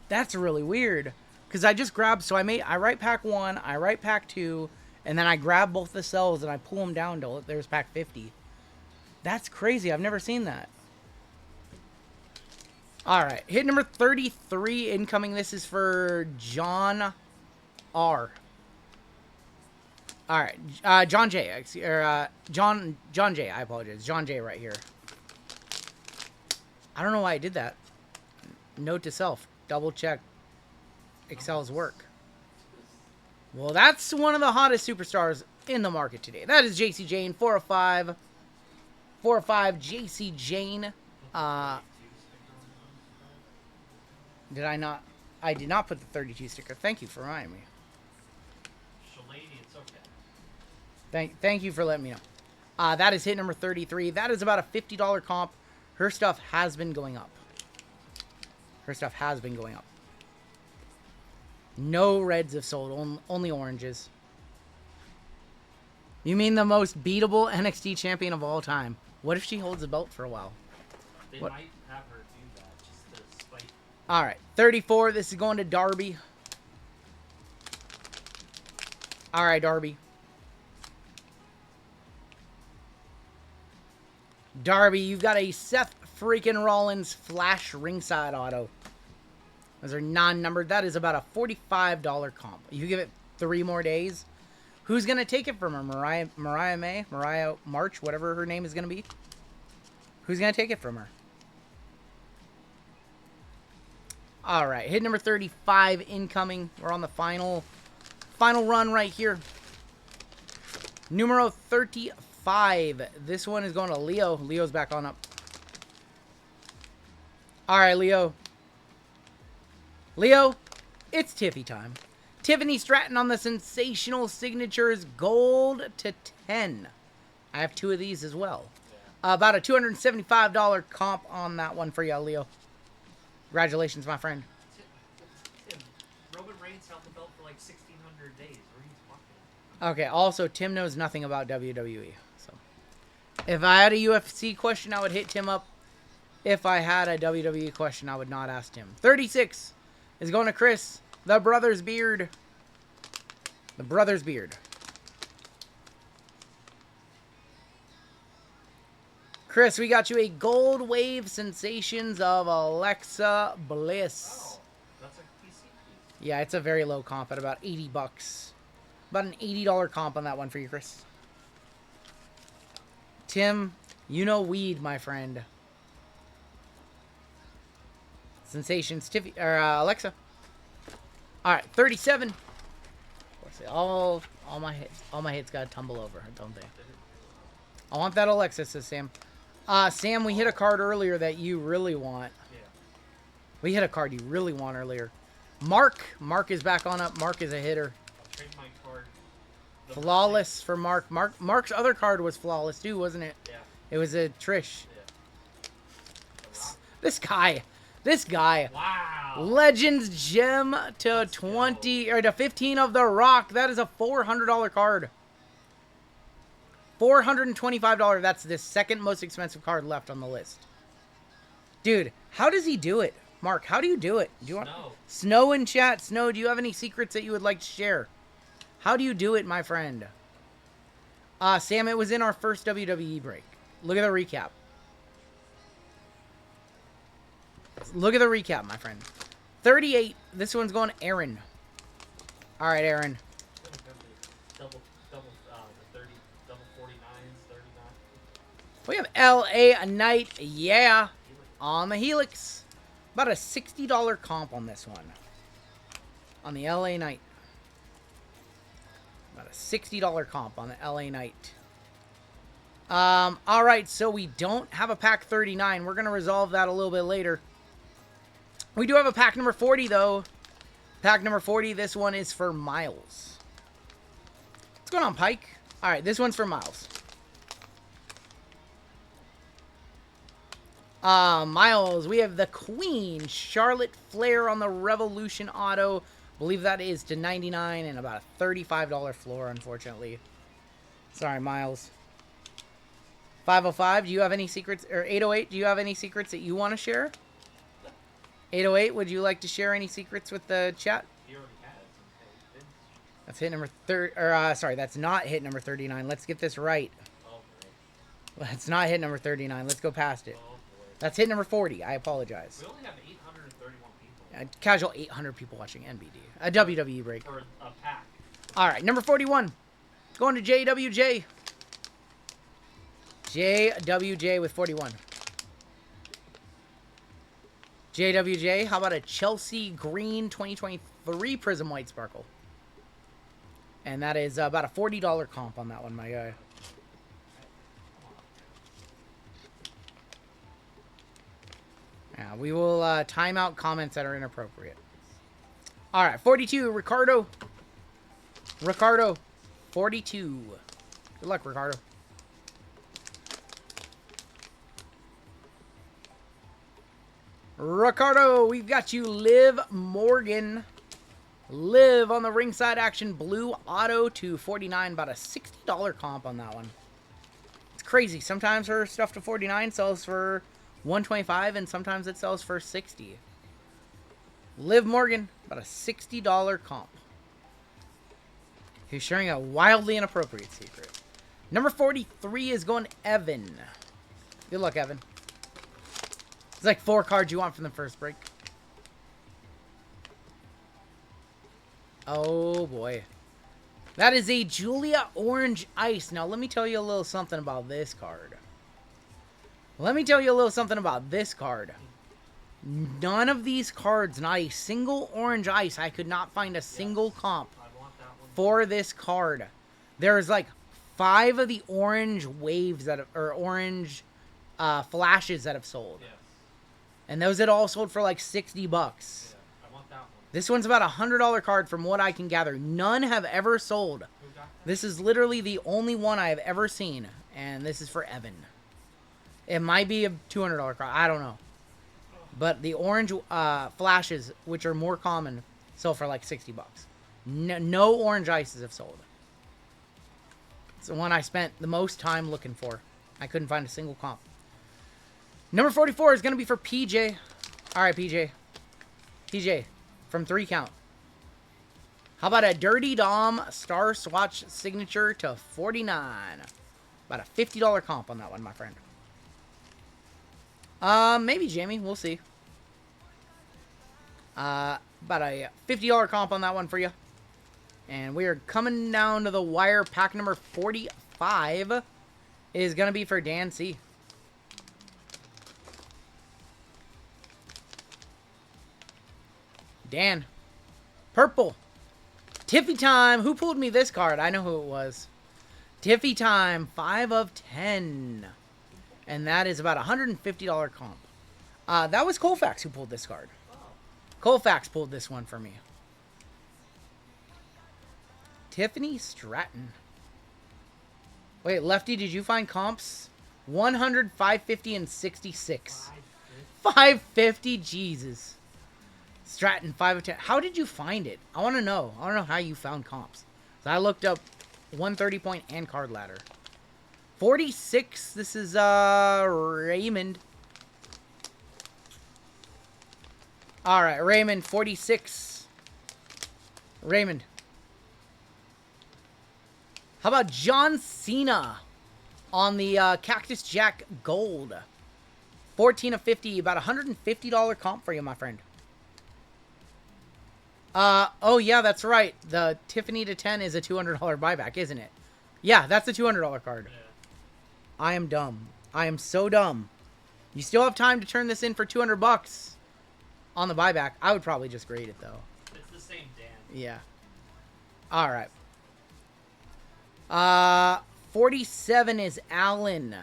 [SPEAKER 1] That's really weird. Because I just grabbed, so I write pack 1, I write pack 2, and then I grab both the cells and I pull them down till there's pack 50. That's crazy. I've never seen that. Alright, hit number 33 incoming. This is for John R. Alright, John J. John J. I apologize. John J. right here. I don't know why I did that. Note to self. Double check Excel's work. Well, that's one of the hottest superstars in the market today. That is JC Jane, 405. 405 JC Jane. Did I not? I did not put the 32 sticker. Thank you for reminding me.
[SPEAKER 2] Shalady, it's okay.
[SPEAKER 1] Thank you for letting me know. That is hit number 33. That is about a $50 comp. Her stuff has been going up. Her stuff has been going up. No reds have sold. Only oranges. You mean the most beatable NXT champion of all time? What if she holds the belt for a while?
[SPEAKER 2] They
[SPEAKER 1] What?
[SPEAKER 2] might have her do that just to spite.
[SPEAKER 1] All right, 34. This is going to Darby. All right, Darby. Darby, you've got a Seth freaking Rollins Flash ringside auto. Those are non-numbered. That is about a $45 comp. You give it 3 more days. Who's going to take it from her? Mariah May? Mariah March? Whatever her name is going to be? Who's going to take it from her? Alright, hit number 35 incoming. We're on the final run right here. Numero 35. This one is going to Leo. Leo's back on up. Alright, Leo. Leo, it's Tiffy time. Tiffany Stratton on the Sensational Signatures Gold to 10. I have 2 of these as well. About a $275 comp on that one for you, Leo. Congratulations, my friend.
[SPEAKER 2] Tim, Roman Reigns held the belt for like 1,600 days. What are you talking about?
[SPEAKER 1] Okay, also, Tim knows nothing about WWE. So, if I had a UFC question, I would hit Tim up. If I had a WWE question, I would not ask Tim. 36 is going to Chris. The Brothers Beard. The Brothers Beard. Chris, we got you a Gold Wave Sensations of Alexa Bliss.
[SPEAKER 2] Oh, that's a PC piece.
[SPEAKER 1] Yeah, it's a very low comp at about 80 bucks. About an $80 comp on that one for you, Chris. Tim, you know weed, my friend. Sensations, Tiffy, or Alexa. All right, 37. All my hits gotta tumble over, don't they? I want that Alexa, says Sam. Sam, we hit a card earlier that you really want.
[SPEAKER 2] Yeah.
[SPEAKER 1] We hit a card you really want earlier. Mark is back on up. Mark is a hitter.
[SPEAKER 2] I'll trade my card.
[SPEAKER 1] Flawless for Mark. Mark's other card was flawless too, wasn't it?
[SPEAKER 2] Yeah.
[SPEAKER 1] It was a Trish.
[SPEAKER 2] Yeah.
[SPEAKER 1] This guy.
[SPEAKER 2] Wow.
[SPEAKER 1] Legends gem to 20 or to 15 of the Rock. That is a $400 card. $425. That's the second most expensive card left on the list. Dude, how does he do it? Mark, how do you do it? Do you want Snow in chat? Snow, do you have any secrets that you would like to share? How do you do it, my friend? Sam, it was in our first WWE break. Look at the recap. Look at the recap, my friend. 38. This one's going to Aaron. All right, Aaron.
[SPEAKER 2] Double, the 30, double 49s, 39.
[SPEAKER 1] We have L.A. Knight, yeah, on the Helix. About a $60 comp on this one. On the L.A. Knight. About a $60 comp on the L.A. Knight. All right, so we don't have a pack 39. We're going to resolve that a little bit later. We do have a pack number 40, though. Pack number 40, this one is for Miles. What's going on, Pike? All right, this one's for Miles. Miles, we have the Queen, Charlotte Flair on the Revolution Auto. Believe that is to 99 and about a $35 floor, unfortunately. Sorry, Miles. 505, do you have any secrets? Or 808, do you have any secrets that you want to share? 808, would you like to share any secrets with the chat?
[SPEAKER 2] He already has.
[SPEAKER 1] That's hit number 30. Or, sorry, that's not hit number 39. Let's get this right.
[SPEAKER 2] Oh, boy.
[SPEAKER 1] That's not hit number 39. Let's go past it.
[SPEAKER 2] Oh, boy.
[SPEAKER 1] That's hit number 40. I apologize.
[SPEAKER 2] We only have 831 people.
[SPEAKER 1] Casual 800 people watching NBD. A WWE break.
[SPEAKER 2] For a pack.
[SPEAKER 1] All right, number 41. Going to JWJ. JWJ with 41. JWJ, how about a Chelsea Green 2023 Prism White Sparkle? And that is about a $40 comp on that one, my guy. Yeah, we will time out comments that are inappropriate. All right, 42, Ricardo. Ricardo, 42. Good luck, Ricardo. Ricardo, we've got you, Liv Morgan. Liv on the ringside action blue auto to 49, about a $60 comp on that one. It's crazy. Sometimes her stuff to 49 sells for 125 and sometimes it sells for 60. Liv Morgan, about a $60 comp. He's sharing a wildly inappropriate secret. Number 43 is going Evan. Good luck, Evan. It's like 4 cards you want from the first break. Oh, boy. That is a Julia Orange Ice. Now, let me tell you a little something about this card. None of these cards, not a single Orange Ice. I could not find a single comp for this card. There's like 5 of the orange waves that have, or orange flashes that have sold.
[SPEAKER 2] Yeah.
[SPEAKER 1] And those had all sold for like 60 bucks.
[SPEAKER 2] Yeah, I want that one.
[SPEAKER 1] This one's about a $100 card from what I can gather. None have ever sold. This is literally the only one I have ever seen. And this is for Evan. It might be a $200 card. I don't know. But the orange flashes, which are more common, sell for like 60 bucks. No orange ices have sold. It's the one I spent the most time looking for. I couldn't find a single comp. Number 44 is going to be for PJ. All right, PJ. PJ, from 3 count. How about a Dirty Dom Star Swatch Signature to 49? About a $50 comp on that one, my friend. Maybe, Jamie. We'll see. About a $50 comp on that one for you. And we are coming down to the wire. Pack number 45 is going to be for Dan C. Dan. Purple. Tiffy time. Who pulled me this card? I know who it was. Tiffy time. 5 of 10. And that is about a $150 comp. That was Colfax who pulled this card. Colfax pulled this one for me. Tiffany Stratton. Wait, Lefty, did you find comps? 100, 550, and 66. 550? Jesus. Stratton, 5 of 10. How did you find it? I want to know. I want to know how you found comps. So I looked up 130 point and card ladder. 46. This is Raymond. All right, Raymond, 46. Raymond. How about John Cena on the Cactus Jack Gold? 14 of 50, about a $150 comp for you, my friend. Oh yeah, that's right. The Tiffany to 10 is a $200 buyback, isn't it? Yeah, that's a $200 card. Yeah. I am dumb. I am so dumb. You still have time to turn this in for 200 bucks on the buyback. I would probably just grade it though.
[SPEAKER 2] It's the same Dan.
[SPEAKER 1] Yeah. All right. 47 is Allen.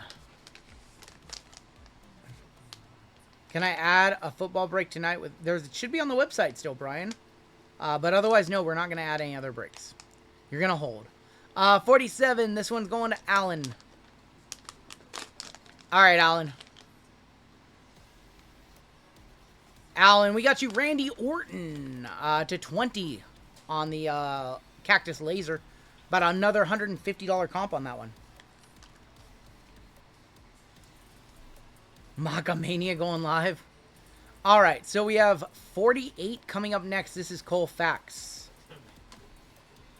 [SPEAKER 1] Can I add a football break tonight? With it should be on the website still, Brian. But otherwise, no, we're not going to add any other breaks. You're going to hold. 47, this one's going to Allen. All right, Allen. Allen, we got you Randy Orton to 20 on the Cactus Laser. About another $150 comp on that one. Macamania going live. All right, so we have 48 coming up next. This is Colfax.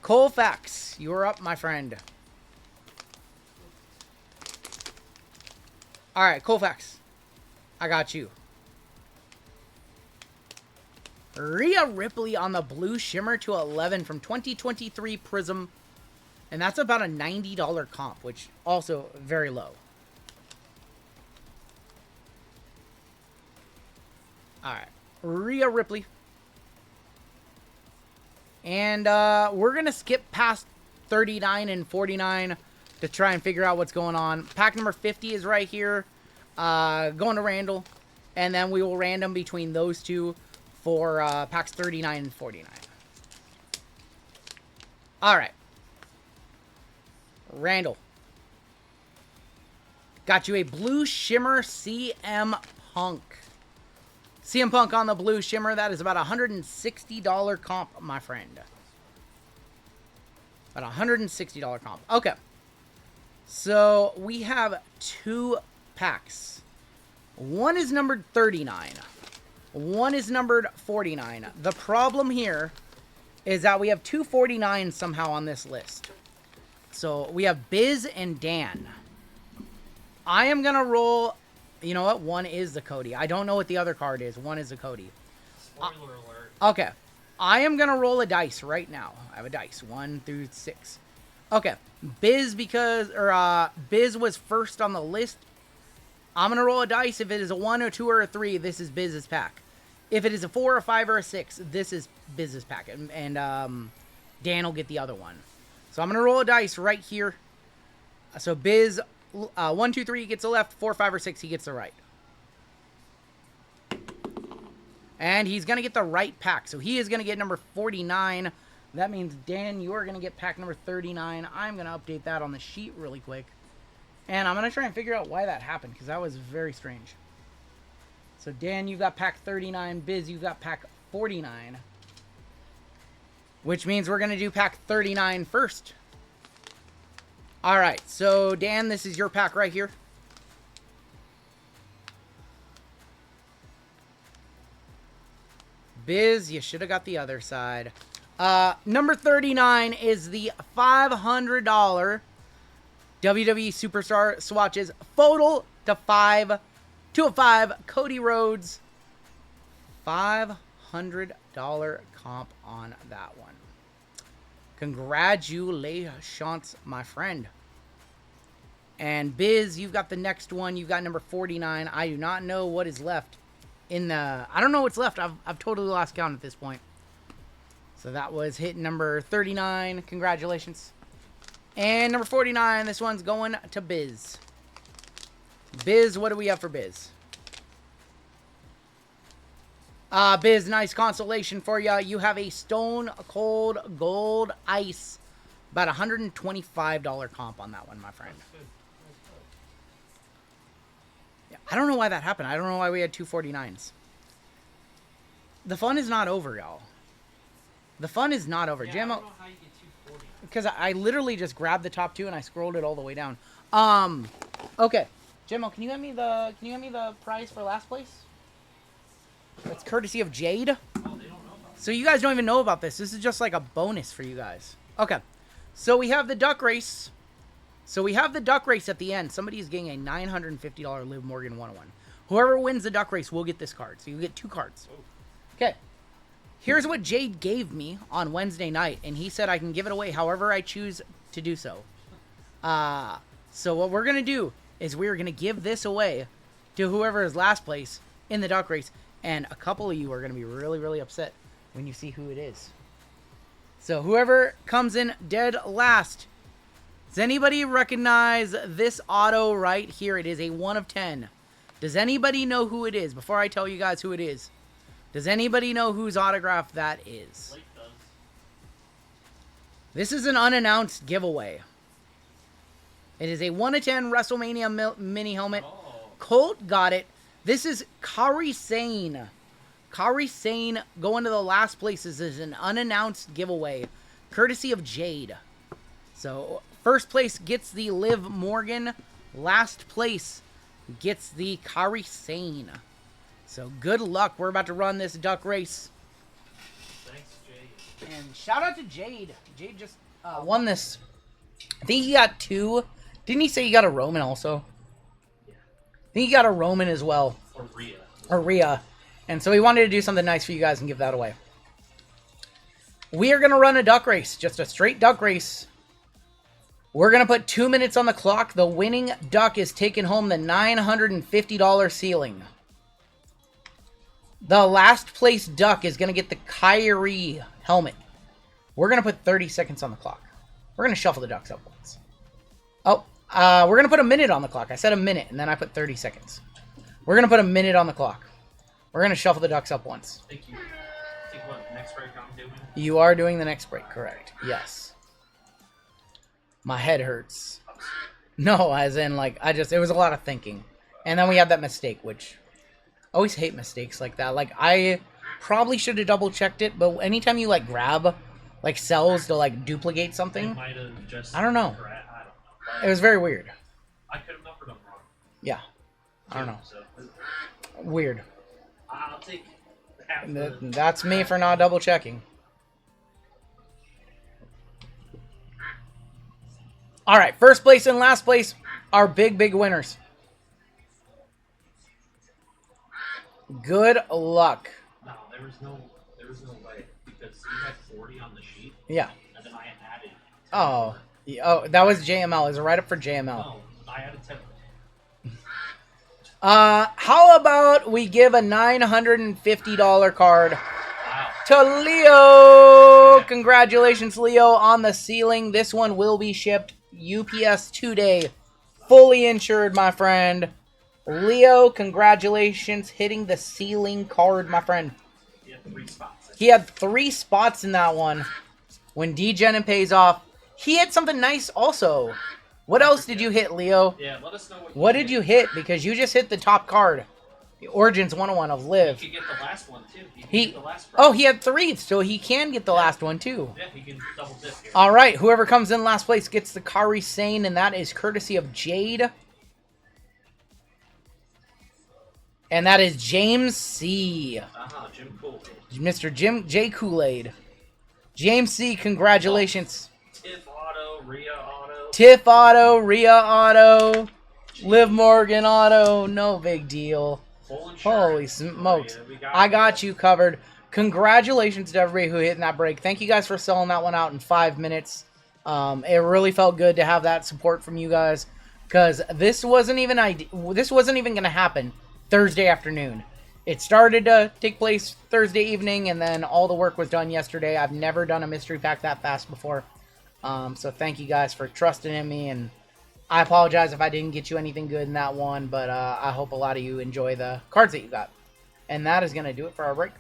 [SPEAKER 1] Colfax, you're up, my friend. All right, Colfax. I got you. Rhea Ripley on the Blue Shimmer to 11 from 2023 Prism. And that's about a $90 comp, which also very low. Alright. Rhea Ripley. And we're going to skip past 39 and 49 to try and figure out what's going on. Pack number 50 is right here. Going to Randall. And then we will random between those two for packs 39 and 49. Alright. Randall. Got you a Blue Shimmer CM Punk. CM Punk on the Blue Shimmer. That is about a $160 comp, my friend. About a $160 comp. Okay. So, we have 2 packs. One is numbered 39. One is numbered 49. The problem here is that we have 2 49s somehow on this list. So, we have Biz and Dan. I am going to roll... You know what? One is the Cody. I don't know what the other card is. One is the Cody.
[SPEAKER 2] Spoiler alert.
[SPEAKER 1] Okay. I am going to roll a dice right now. I have a dice. 1 through 6. Okay. Biz Biz was first on the list. I'm going to roll a dice. If it is a 1, a 2, or a 3, this is Biz's pack. If it is a 4, a 5, or a 6, this is Biz's pack. And Dan will get the other one. So I'm going to roll a dice right here. So Biz... 1, 2, 3 gets the left. 4, 5, or 6 he gets the right. And he's going to get the right pack. So he is going to get number 49. That means, Dan, you are going to get pack number 39. I'm going to update that on the sheet really quick. And I'm going to try and figure out why that happened, because that was very strange. So, Dan, you've got pack 39. Biz, you've got pack 49. Which means we're going to do pack 39 first. Alright, so Dan, this is your pack right here. Biz, you should have got the other side. Number 39 is the $500 WWE Superstar Swatches Photo to 5 205, Cody Rhodes. $500 comp on that one. Congratulations, my friend. And Biz, you've got the next one. You've got number 49. I do not know what is left in the... I don't know what's left. I've totally lost count at this point. So that was hit number 39. Congratulations. And number 49, this one's going to Biz. Biz, what do we have for Biz? Biz, nice consolation for you. You have a Stone Cold Gold Ice. About $125 comp on that one, my friend. Yeah, I don't know why that happened. I don't know why we had 249s. The fun is not over, y'all. The fun is not over.
[SPEAKER 2] Yeah,
[SPEAKER 1] Jim,
[SPEAKER 2] I don't know how you get 240.
[SPEAKER 1] because I literally just grabbed the top two and I scrolled it all the way down. Okay, Jimmo, can you get me the prize for last place? That's courtesy of Jade.
[SPEAKER 2] Oh, they don't know about
[SPEAKER 1] So you guys don't even know about this. This is just like a bonus for you guys. Okay, so we have the duck race. At the end. Somebody's getting a $950 Liv Morgan 101. Whoever wins the duck race will get this card. So you get 2 cards. Okay. Here's what Jade gave me on Wednesday night, and he said I can give it away however I choose to do so. So what we're going to do is we're going to give this away to whoever is last place in the duck race, and a couple of you are going to be really, really upset when you see who it is. So whoever comes in dead last, does anybody recognize this auto right here? It is a 1 of 10. Does anybody know who it is? Before I tell you guys who it is, does anybody know whose autograph that is?
[SPEAKER 2] Blake does.
[SPEAKER 1] This is an unannounced giveaway. It is a 1 of 10 WrestleMania mini helmet.
[SPEAKER 2] Oh.
[SPEAKER 1] Colt got it. This is Kari Sane. Kari Sane going to the last place. This is an unannounced giveaway, courtesy of Jade. So first place gets the Liv Morgan. Last place gets the Kari Sane. So good luck. We're about to run this duck race.
[SPEAKER 2] Thanks, Jade.
[SPEAKER 1] And shout out to Jade. Jade just won this. I think he got 2. Didn't he say he got a Roman also?
[SPEAKER 2] Yeah.
[SPEAKER 1] I think he got a Roman as well.
[SPEAKER 2] Or Rhea.
[SPEAKER 1] Or Rhea. And so he wanted to do something nice for you guys and give that away. We are going to run a duck race. Just a straight duck race. We're going to put 2 minutes on the clock. The winning duck is taking home the $950 ceiling. The last place duck is going to get the Kyrie helmet. We're going to put 30 seconds on the clock. We're going to shuffle the ducks up once. Oh, we're going to put a minute on the clock. I said a minute, and then I put 30 seconds. We're going to put a minute on the clock. We're going to shuffle the ducks up once.
[SPEAKER 2] Thank you. Think what, next break I'm doing?
[SPEAKER 1] You are doing the next break, correct. Yes. My head hurts. No, as in, like, it was a lot of thinking. And then we had that mistake, which... I always hate mistakes like that. Like, I probably should have double-checked it, but anytime you, like, grab, like, cells to, like, duplicate something...
[SPEAKER 2] Might have just
[SPEAKER 1] I don't know.
[SPEAKER 2] I don't know.
[SPEAKER 1] It was very weird.
[SPEAKER 2] I could have numbered them wrong.
[SPEAKER 1] Yeah. I don't know.
[SPEAKER 2] So,
[SPEAKER 1] Weird.
[SPEAKER 2] I'll take half the...
[SPEAKER 1] That's me for not double-checking. Alright, first place and last place are big, big winners. Good luck.
[SPEAKER 2] No, there was no way. Because you had 40 on the sheet.
[SPEAKER 1] Yeah.
[SPEAKER 2] And then I added 10.
[SPEAKER 1] Oh. Oh, that was JML. Is it right up for JML?
[SPEAKER 2] No, I added 10.
[SPEAKER 1] How about we give a $950 card
[SPEAKER 2] Wow.
[SPEAKER 1] to Leo? Congratulations, Leo, on the ceiling. This one will be shipped UPS today. Fully insured, my friend. Leo, congratulations, hitting the ceiling card, my friend.
[SPEAKER 2] He had 3 spots.
[SPEAKER 1] He had 3 spots in that one. When D-Gen pays off, he hit something nice also. What else did you hit, Leo?
[SPEAKER 2] Yeah, let us know
[SPEAKER 1] What did you hit? Because you just hit the top card. The Origins 101 of Liv.
[SPEAKER 2] He could get the last one, too. He
[SPEAKER 1] He,
[SPEAKER 2] get the last
[SPEAKER 1] oh, he had 3, so he can get the last one, too.
[SPEAKER 2] Yeah, he can double dip here.
[SPEAKER 1] All right, whoever comes in last place gets the Kari Sane, and that is courtesy of Jade. And that is James C.
[SPEAKER 2] Jim Koolgate.
[SPEAKER 1] Mr. J. Kool-Aid. James C., congratulations.
[SPEAKER 2] Tiff Auto, Rhea Auto.
[SPEAKER 1] Tiff Auto, Rhea Auto, Liv Morgan auto, no big deal.
[SPEAKER 3] Full
[SPEAKER 1] Holy
[SPEAKER 3] insurance.
[SPEAKER 1] smokes.
[SPEAKER 3] Oh, yeah,
[SPEAKER 1] I got you covered. Congratulations to everybody who hit in that break. Thank you guys for selling that one out in 5 minutes. It really felt good to have that support from you guys, because this wasn't even going to happen Thursday afternoon. It started to take place Thursday evening, and then all the work was done yesterday. I've never done a mystery pack that fast before. So thank you guys for trusting in me, and I apologize if I didn't get you anything good in that one, but I hope a lot of you enjoy the cards that you got. And that is going to do it for our break.